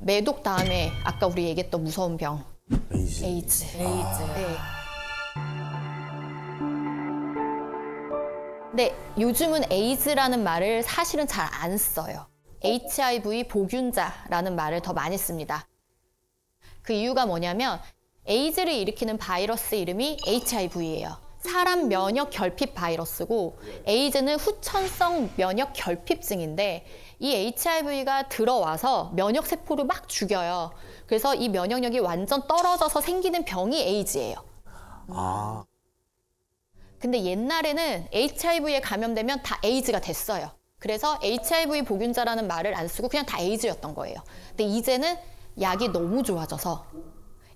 매독 다음에 아까 우리 얘기했던 무서운 병. 에이즈. 네. 근데 요즘은 에이즈라는 말을 사실은 잘 안 써요. HIV 보균자라는 말을 더 많이 씁니다. 그 이유가 뭐냐면 에이즈를 일으키는 바이러스 이름이 HIV예요. 사람 면역 결핍 바이러스고 에이즈는 후천성 면역 결핍증인데 이 HIV가 들어와서 면역 세포를 막 죽여요. 그래서 이 면역력이 완전 떨어져서 생기는 병이 에이즈예요. 아. 근데 옛날에는 HIV에 감염되면 다 에이즈가 됐어요. 그래서 HIV 보균자라는 말을 안 쓰고 그냥 다 에이즈였던 거예요. 근데 이제는 약이 너무 좋아져서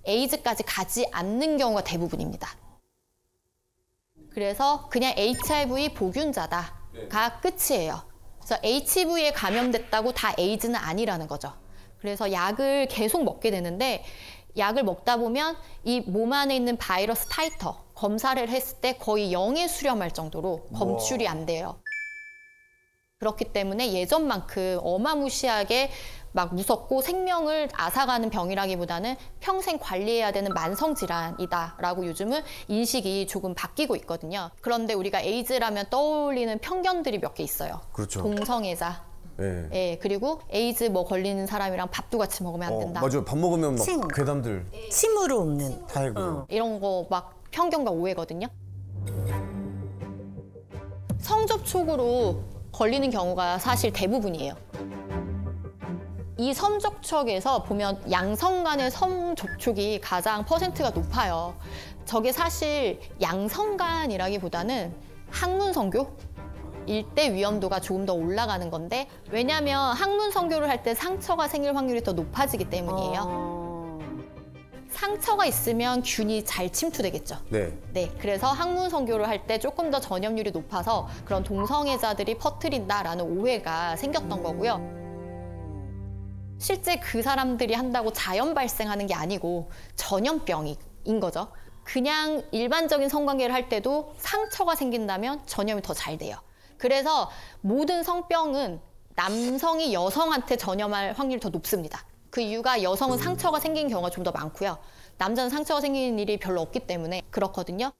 에이즈까지 가지 않는 경우가 대부분입니다. 그래서 그냥 HIV 보균자다가 끝이에요. 그래서 HIV에 감염됐다고 다 에이즈는 아니라는 거죠. 그래서 약을 계속 먹게 되는데 약을 먹다 보면 이 몸 안에 있는 바이러스 타이터 검사를 했을 때 거의 0에 수렴할 정도로 검출이 안 돼요. 그렇기 때문에 예전만큼 어마무시하게 막 무섭고 생명을 앗아가는 병이라기보다는 평생 관리해야 되는 만성질환이다라고 요즘은 인식이 조금 바뀌고 있거든요. 그런데 우리가 에이즈라면 떠올리는 편견들이 몇 개 있어요. 그렇죠. 동성애자. 네. 예, 그리고 에이즈 뭐 걸리는 사람이랑 밥도 같이 먹으면 안 된다. 맞아요. 밥 먹으면 막 침. 괴담들 침으로 옵는. 달고. 이런 거 막 편견과 오해거든요. 성접촉으로 걸리는 경우가 사실 대부분이에요. 이 성접촉에서 보면 양성 간의 성접촉이 가장 퍼센트가 높아요. 저게 사실 양성간이라기보다는 항문성교? 일대 위험도가 조금 더 올라가는 건데 왜냐하면 항문성교를 할 때 상처가 생길 확률이 더 높아지기 때문이에요. 상처가 있으면 균이 잘 침투되겠죠. 네. 네, 그래서 항문성교를 할 때 조금 더 전염률이 높아서 그런 동성애자들이 퍼뜨린다라는 오해가 생겼던 거고요. 실제 그 사람들이 한다고 자연 발생하는 게 아니고 전염병인 거죠. 그냥 일반적인 성관계를 할 때도 상처가 생긴다면 전염이 더 잘 돼요. 그래서 모든 성병은 남성이 여성한테 전염할 확률이 더 높습니다. 그 이유가 여성은 상처가 생긴 경우가 좀 더 많고요. 남자는 상처가 생기는 일이 별로 없기 때문에 그렇거든요.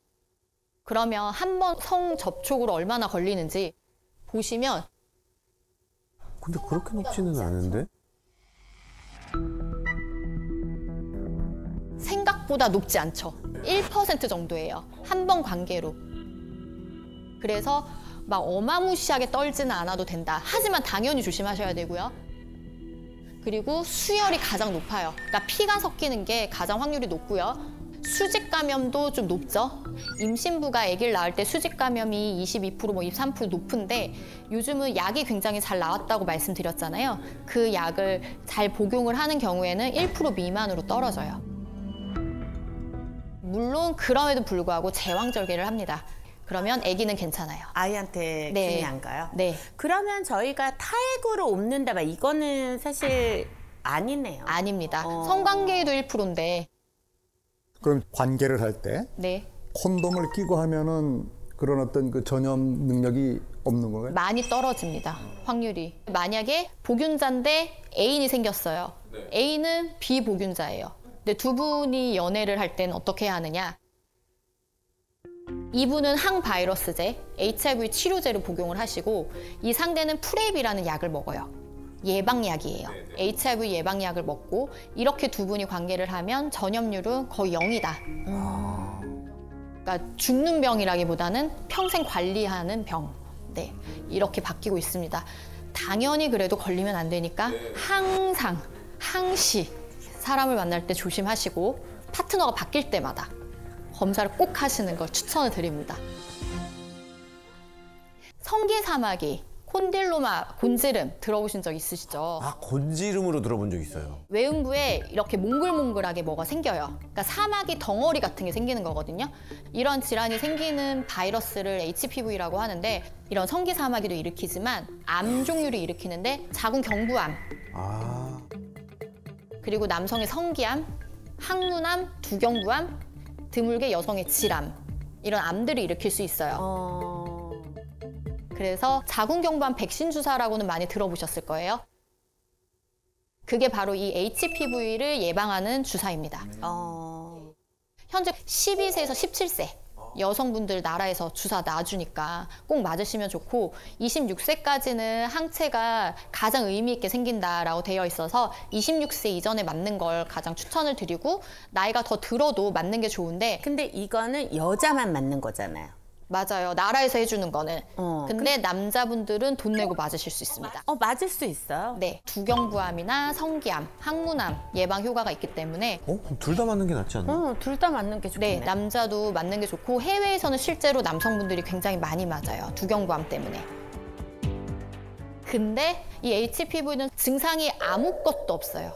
그러면 한 번 성접촉으로 얼마나 걸리는지 보시면 근데 그렇게 높지는 않은데? 생각보다 높지 않죠. 1% 정도예요. 한 번 관계로. 그래서 막 어마무시하게 떨지는 않아도 된다. 하지만 당연히 조심하셔야 되고요. 그리고 수혈이 가장 높아요. 그러니까 피가 섞이는 게 가장 확률이 높고요. 수직 감염도 좀 높죠. 임신부가 아기를 낳을 때 수직 감염이 22%, 뭐 23% 높은데 요즘은 약이 굉장히 잘 나왔다고 말씀드렸잖아요. 그 약을 잘 복용을 하는 경우에는 1% 미만으로 떨어져요. 물론 그럼에도 불구하고 제왕절개를 합니다. 그러면 아기는 괜찮아요. 아이한테 네. 균이 안 가요? 네. 그러면 저희가 타액으로 옮는다 봐. 이거는 사실 아니네요. 아닙니다. 성관계에도 1%인데. 그럼 관계를 할 때 네. 콘돔을 끼고 하면은 그런 어떤 그 전염 능력이 없는 건가요? 많이 떨어집니다. 확률이. 만약에 보균자인데 애인이 생겼어요. 애인은 비보균자예요. 근데 두 분이 연애를 할 때는 어떻게 해야 하느냐? 이분은 항바이러스제, HIV 치료제를 복용을 하시고 이 상대는 프랩이라는 약을 먹어요. 예방약이에요. HIV 예방약을 먹고 이렇게 두 분이 관계를 하면 전염률은 거의 0이다. 그러니까 죽는 병이라기보다는 평생 관리하는 병. 네, 이렇게 바뀌고 있습니다. 당연히 그래도 걸리면 안 되니까 항상, 항시 사람을 만날 때 조심하시고 파트너가 바뀔 때마다 검사를 꼭 하시는 걸 추천을 드립니다. 성기사마귀, 콘딜로마, 곤지름 들어보신 적 있으시죠? 아, 곤지름으로 들어본 적 있어요. 외음부에 이렇게 몽글몽글하게 뭐가 생겨요. 그러니까 사마귀 덩어리 같은 게 생기는 거거든요. 이런 질환이 생기는 바이러스를 HPV라고 하는데 이런 성기사마귀도 일으키지만 암 종류를 일으키는데 자궁 경부암, 아. 그리고 남성의 성기암, 항문암, 두경부암, 드물게 여성의 질암 이런 암들을 일으킬 수 있어요. 그래서 자궁경부암 백신 주사라고는 많이 들어보셨을 거예요. 그게 바로 이 HPV를 예방하는 주사입니다. 현재 12세에서 17세 여성분들 나라에서 주사 놔주니까 꼭 맞으시면 좋고 26세까지는 항체가 가장 의미 있게 생긴다라고 되어 있어서 26세 이전에 맞는 걸 가장 추천을 드리고 나이가 더 들어도 맞는 게 좋은데 근데 이거는 여자만 맞는 거잖아요. 맞아요. 나라에서 해주는 거는. 근데 남자분들은 돈 내고 맞으실 수 있습니다. 맞을 수 있어요. 네, 두경부암이나 성기암, 항문암 예방 효과가 있기 때문에 둘 다 맞는 게 낫지 않나? 둘 다 맞는 게 좋겠네. 네, 남자도 맞는 게 좋고 해외에서는 실제로 남성분들이 굉장히 많이 맞아요. 두경부암 때문에. 근데 이 HPV는 증상이 아무것도 없어요.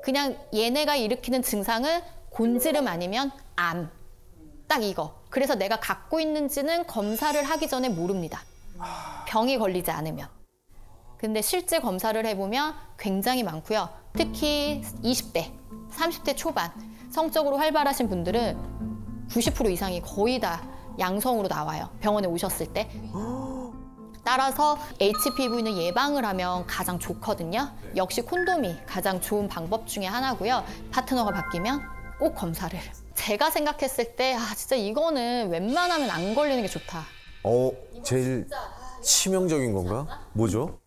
그냥 얘네가 일으키는 증상은 곤지름 아니면 암. 딱 이거. 그래서 내가 갖고 있는지는 검사를 하기 전에 모릅니다. 병이 걸리지 않으면. 근데 실제 검사를 해보면 굉장히 많고요. 특히 20대, 30대 초반 성적으로 활발하신 분들은 90% 이상이 거의 다 양성으로 나와요. 병원에 오셨을 때. 따라서 HPV는 예방을 하면 가장 좋거든요. 역시 콘돔이 가장 좋은 방법 중에 하나고요. 파트너가 바뀌면 꼭 검사를. 제가 생각했을 때 진짜 이거는 웬만하면 안 걸리는 게 좋다. 제일 치명적인 건가? 뭐죠?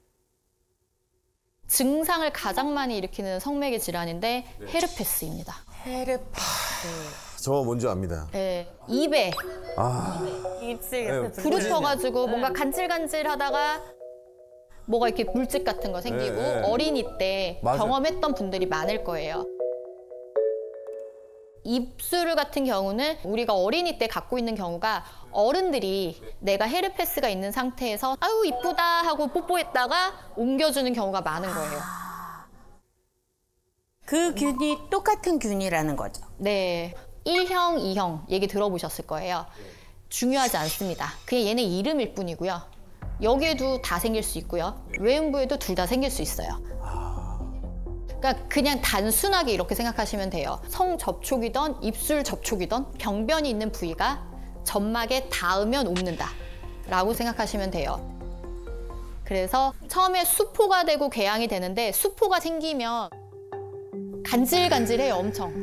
증상을 가장 많이 일으키는 성매개 질환인데 헤르페스입니다. 저 뭔지 압니다. 네, 입에 입술 네, 옆에 부르터가지고 뭔가 간질간질하다가 뭐가 이렇게 물집 같은 거 생기고 네. 어린이 때 맞아요. 경험했던 분들이 많을 거예요. 입술 같은 경우는 우리가 어린이 때 갖고 있는 경우가 어른들이 내가 헤르페스가 있는 상태에서 아유 이쁘다 하고 뽀뽀했다가 옮겨주는 경우가 많은 거예요. 그 균이 똑같은 균이라는 거죠. 네, 1형, 2형 얘기 들어보셨을 거예요. 중요하지 않습니다. 그냥 얘네 이름일 뿐이고요. 여기에도 다 생길 수 있고요. 외음부에도 둘 다 생길 수 있어요. 그러니까 그냥 단순하게 이렇게 생각하시면 돼요. 성 접촉이든 입술 접촉이든 병변이 있는 부위가 점막에 닿으면 옮는다 라고 생각하시면 돼요. 그래서 처음에 수포가 되고 궤양이 되는데 수포가 생기면 간질간질해요. 엄청.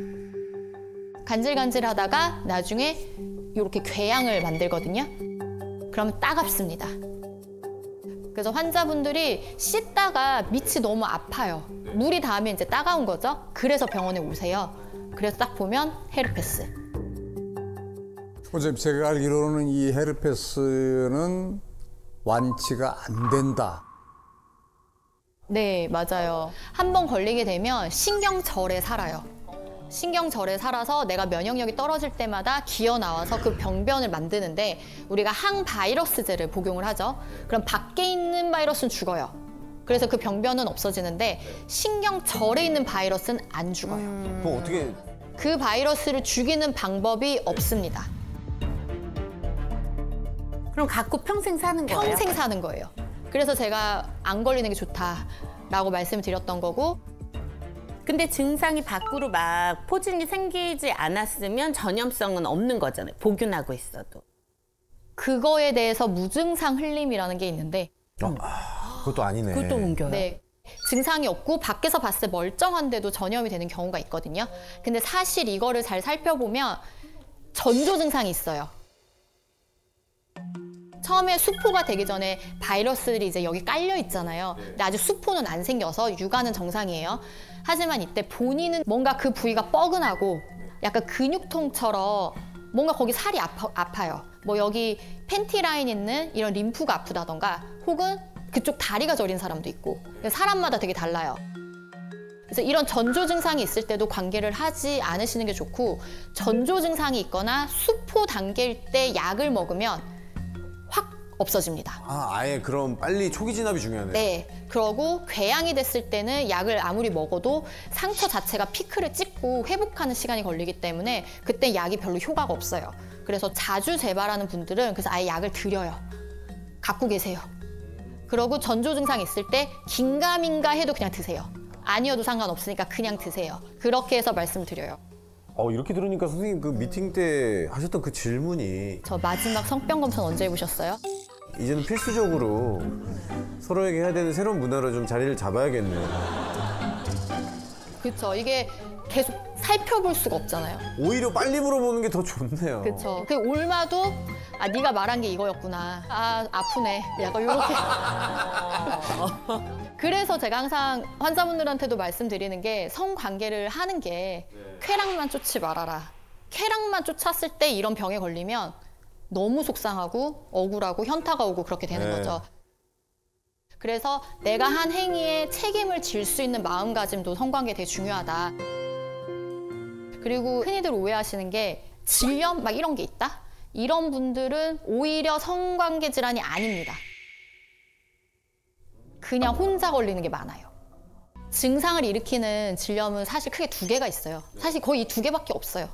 간질간질하다가 나중에 이렇게 궤양을 만들거든요. 그러면 따갑습니다. 그래서 환자분들이 씻다가 밑이 너무 아파요. 물이 닿으면 이제 따가운 거죠. 그래서 병원에 오세요. 그래서 딱 보면 헤르페스. 선생님, 제가 알기로는 이 헤르페스는 완치가 안 된다. 네, 맞아요. 한 번 걸리게 되면 신경절에 살아요. 신경절에 살아서 내가 면역력이 떨어질 때마다 기어 나와서 그 병변을 만드는데 우리가 항바이러스제를 복용을 하죠. 그럼 밖에 있는 바이러스는 죽어요. 그래서 그 병변은 없어지는데 신경절에 있는 바이러스는 안 죽어요. 그럼 어떻게 그 바이러스를 죽이는 방법이 없습니다. 그럼 갖고 평생 사는 거예요? 평생 사는 거예요. 그래서 제가 안 걸리는 게 좋다라고 말씀을 드렸던 거고. 근데 증상이 밖으로 막 포진이 생기지 않았으면 전염성은 없는 거잖아요. 복균하고 있어도. 그거에 대해서 무증상 흘림이라는 게 있는데 그것도 아니네. 그것도 옮겨요. 네, 증상이 없고 밖에서 봤을 때 멀쩡한데도 전염이 되는 경우가 있거든요. 근데 사실 이거를 잘 살펴보면 전조 증상이 있어요. 처음에 수포가 되기 전에 바이러스들이 이제 여기 깔려 있잖아요. 근데 아직 수포는 안 생겨서 육아는 정상이에요. 하지만 이때 본인은 뭔가 그 부위가 뻐근하고 약간 근육통처럼 뭔가 거기 살이 아파요. 뭐 여기 팬티 라인 있는 이런 림프가 아프다던가 혹은 그쪽 다리가 저린 사람도 있고 사람마다 되게 달라요. 그래서 이런 전조 증상이 있을 때도 관계를 하지 않으시는 게 좋고 전조 증상이 있거나 수포 단계일 때 약을 먹으면 확 없어집니다. 아예 그럼 빨리 초기 진압이 중요하네요. 네, 그러고 궤양이 됐을 때는 약을 아무리 먹어도 상처 자체가 피크를 찍고 회복하는 시간이 걸리기 때문에 그때 약이 별로 효과가 없어요. 그래서 자주 재발하는 분들은 그래서 아예 약을 드려요. 갖고 계세요. 그러고 전조 증상 있을 때 긴가민가 해도 그냥 드세요. 아니어도 상관없으니까 그냥 드세요. 그렇게 해서 말씀을 드려요. 이렇게 들으니까 선생님 그 미팅 때 하셨던 그 질문이 저 마지막 성병 검사는 언제 해보셨어요? 이제는 필수적으로 서로에게 해야 되는 새로운 문화로 좀 자리를 잡아야겠네요. 그렇죠. 이게 계속 살펴볼 수가 없잖아요. 오히려 빨리 물어보는 게 더 좋네요. 그렇죠. 그 올마도 네가 말한 게 이거였구나. 아프네. 약간 이렇게. 그래서 제가 항상 환자분들한테도 말씀드리는 게 성관계를 하는 게 쾌락만 쫓지 말아라. 쾌락만 쫓았을 때 이런 병에 걸리면 너무 속상하고 억울하고 현타가 오고 그렇게 되는 거죠. 그래서 내가 한 행위에 책임을 질 수 있는 마음가짐도 성관계에 되게 중요하다. 그리고 흔히들 오해하시는 게 질염 막 이런 게 있다? 이런 분들은 오히려 성관계 질환이 아닙니다. 그냥 혼자 걸리는 게 많아요. 증상을 일으키는 질염은 사실 크게 두 개가 있어요. 사실 거의 이 두 개밖에 없어요.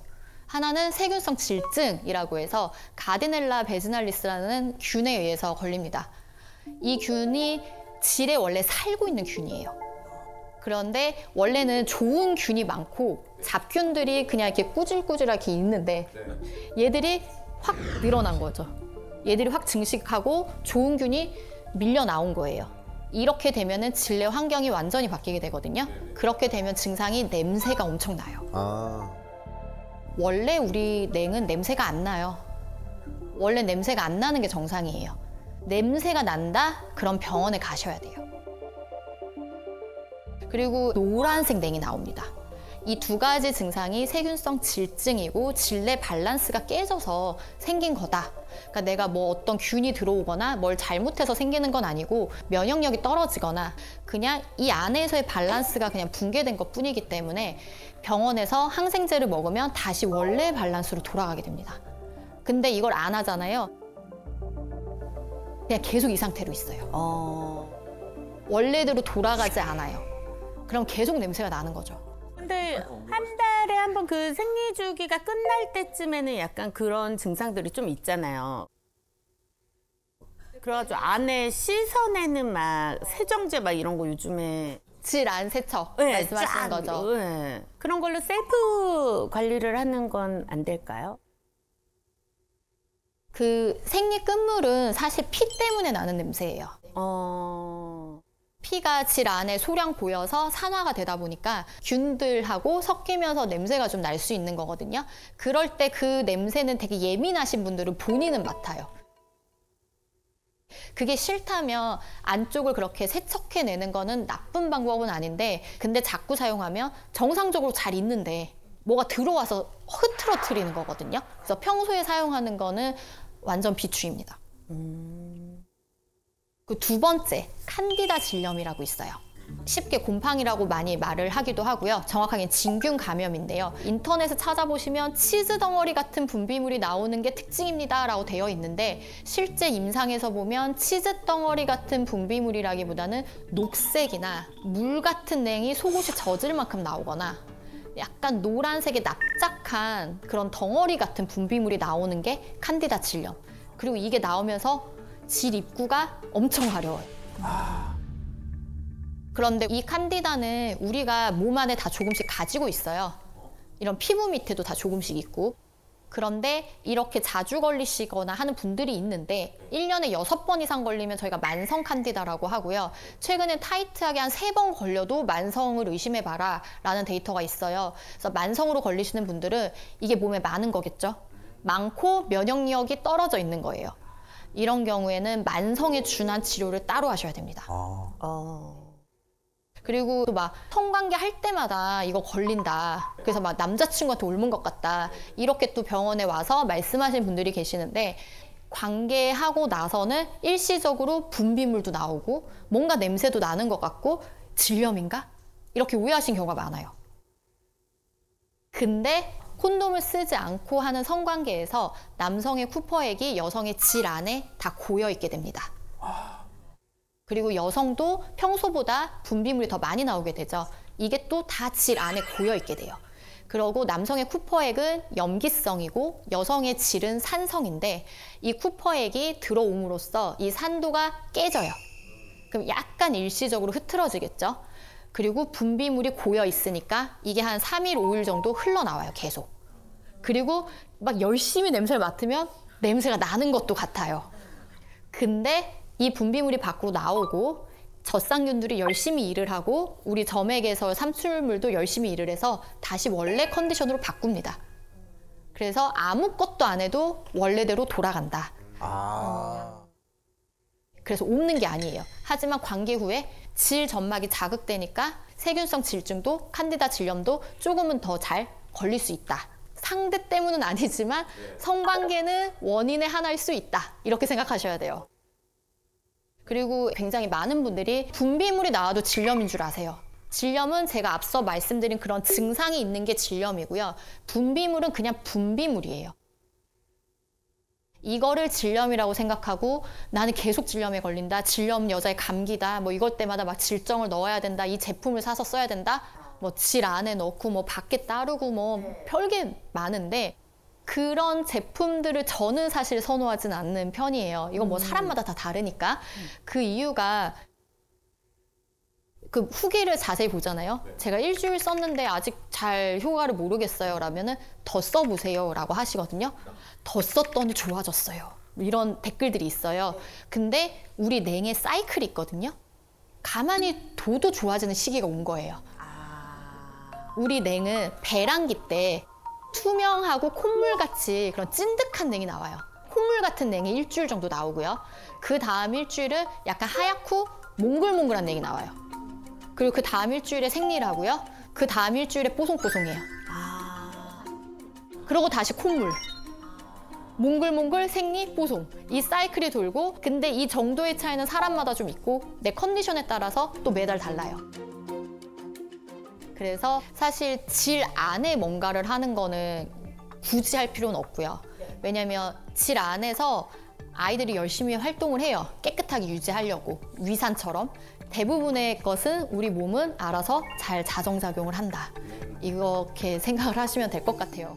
하나는 세균성 질증이라고 해서 가디넬라 베지날리스라는 균에 의해서 걸립니다. 이 균이 질에 원래 살고 있는 균이에요. 그런데 원래는 좋은 균이 많고 잡균들이 그냥 이렇게 꾸질꾸질하게 있는데 얘들이 확 늘어난 거죠. 얘들이 확 증식하고 좋은 균이 밀려 나온 거예요. 이렇게 되면은 질내 환경이 완전히 바뀌게 되거든요. 그렇게 되면 증상이 냄새가 엄청 나요. 원래 우리 냉은 냄새가 안 나요. 원래 냄새가 안 나는 게 정상이에요. 냄새가 난다? 그럼 병원에 가셔야 돼요. 그리고 노란색 냉이 나옵니다. 이 두 가지 증상이 세균성 질증이고 질내 밸런스가 깨져서 생긴 거다. 그러니까 내가 뭐 어떤 균이 들어오거나 뭘 잘못해서 생기는 건 아니고 면역력이 떨어지거나 그냥 이 안에서의 밸런스가 그냥 붕괴된 것 뿐이기 때문에 병원에서 항생제를 먹으면 다시 원래 밸런스로 돌아가게 됩니다. 근데 이걸 안 하잖아요. 그냥 계속 이 상태로 있어요. 원래대로 돌아가지 않아요. 그럼 계속 냄새가 나는 거죠. 근데 한 달에 한 번 그 생리 주기가 끝날 때쯤에는 약간 그런 증상들이 좀 있잖아요. 그래가지고 안에 씻어내는 막 세정제 막 이런 거 요즘에 질 안 세척 말씀하시는 거죠. 네. 그런 걸로 셀프 관리를 하는 건 안 될까요? 그 생리 끝물은 사실 피 때문에 나는 냄새예요. 피가 질 안에 소량 고여서 산화가 되다 보니까 균들하고 섞이면서 냄새가 좀 날 수 있는 거거든요. 그럴 때 그 냄새는 되게 예민하신 분들은 본인은 맡아요. 그게 싫다면 안쪽을 그렇게 세척해내는 거는 나쁜 방법은 아닌데 근데 자꾸 사용하면 정상적으로 잘 있는데 뭐가 들어와서 흐트러뜨리는 거거든요. 그래서 평소에 사용하는 거는 완전 비추입니다. 그 두 번째, 칸디다 질염이라고 있어요. 쉽게 곰팡이라고 많이 말을 하기도 하고요. 정확하게 진균 감염인데요. 인터넷에 찾아보시면 치즈 덩어리 같은 분비물이 나오는 게 특징입니다 라고 되어 있는데 실제 임상에서 보면 치즈 덩어리 같은 분비물이라기보다는 녹색이나 물 같은 냉이 속옷이 젖을 만큼 나오거나 약간 노란색의 납작한 그런 덩어리 같은 분비물이 나오는 게 칸디다 질염. 그리고 이게 나오면서 질 입구가 엄청 가려워요. 그런데 이 칸디다는 우리가 몸 안에 다 조금씩 가지고 있어요. 이런 피부 밑에도 다 조금씩 있고. 그런데 이렇게 자주 걸리시거나 하는 분들이 있는데 1년에 6번 이상 걸리면 저희가 만성 칸디다라고 하고요. 최근에 타이트하게 한 3번 걸려도 만성을 의심해봐라 라는 데이터가 있어요. 그래서 만성으로 걸리시는 분들은 이게 몸에 많은 거겠죠. 많고 면역력이 떨어져 있는 거예요. 이런 경우에는 만성에 준한 치료를 따로 하셔야 됩니다. 그리고 또 막 성관계 할 때마다 이거 걸린다. 그래서 막 남자친구한테 옮은 것 같다. 이렇게 또 병원에 와서 말씀하시는 분들이 계시는데 관계하고 나서는 일시적으로 분비물도 나오고 뭔가 냄새도 나는 것 같고 질염인가? 이렇게 오해하신 경우가 많아요. 근데 콘돔을 쓰지 않고 하는 성관계에서 남성의 쿠퍼액이 여성의 질 안에 다 고여 있게 됩니다. 그리고 여성도 평소보다 분비물이 더 많이 나오게 되죠. 이게 또 다 질 안에 고여 있게 돼요. 그리고 남성의 쿠퍼액은 염기성이고 여성의 질은 산성인데 이 쿠퍼액이 들어옴으로써 이 산도가 깨져요. 그럼 약간 일시적으로 흐트러지겠죠. 그리고 분비물이 고여 있으니까 이게 한 3일, 5일 정도 흘러나와요, 계속. 그리고 막 열심히 냄새를 맡으면 냄새가 나는 것도 같아요. 근데 이 분비물이 밖으로 나오고 젖상균들이 열심히 일을 하고 우리 점액에서 삼출물도 열심히 일을 해서 다시 원래 컨디션으로 바꿉니다. 그래서 아무것도 안 해도 원래대로 돌아간다. 그래서 옮는 게 아니에요. 하지만 관계 후에 질 점막이 자극되니까 세균성 질증도 칸디다 질염도 조금은 더 잘 걸릴 수 있다. 상대 때문은 아니지만 성관계는 원인의 하나일 수 있다. 이렇게 생각하셔야 돼요. 그리고 굉장히 많은 분들이 분비물이 나와도 질염인 줄 아세요. 질염은 제가 앞서 말씀드린 그런 증상이 있는 게 질염이고요. 분비물은 그냥 분비물이에요. 이거를 질염이라고 생각하고 나는 계속 질염에 걸린다. 질염 여자의 감기다. 뭐 이것 때마다 막 질정을 넣어야 된다. 이 제품을 사서 써야 된다. 뭐 질 안에 넣고 뭐 밖에 따르고 뭐 별게 많은데 그런 제품들을 저는 사실 선호하진 않는 편이에요. 이건 뭐 사람마다 다 다르니까. 그 이유가 그 후기를 자세히 보잖아요. 제가 일주일 썼는데 아직 잘 효과를 모르겠어요. 라면은 더 써보세요. 라고 하시거든요. 더 썼더니 좋아졌어요. 이런 댓글들이 있어요. 근데 우리 냉의 사이클이 있거든요. 가만히 둬도 좋아지는 시기가 온 거예요. 우리 냉은 배란기 때 투명하고 콧물같이 그런 찐득한 냉이 나와요. 콧물 같은 냉이 일주일 정도 나오고요. 그 다음 일주일은 약간 하얗고 몽글몽글한 냉이 나와요. 그리고 그 다음 일주일에 생리하고요. 그 다음 일주일에 뽀송뽀송해요. 그러고 다시 콧물. 몽글몽글, 생리, 뽀송. 이 사이클이 돌고 근데 이 정도의 차이는 사람마다 좀 있고 내 컨디션에 따라서 또 매달 달라요. 그래서 사실 질 안에 뭔가를 하는 거는 굳이 할 필요는 없고요. 왜냐면 질 안에서 아이들이 열심히 활동을 해요. 깨끗하게 유지하려고. 위산처럼. 대부분의 것은 우리 몸은 알아서 잘 자정작용을 한다. 이렇게 생각을 하시면 될 것 같아요.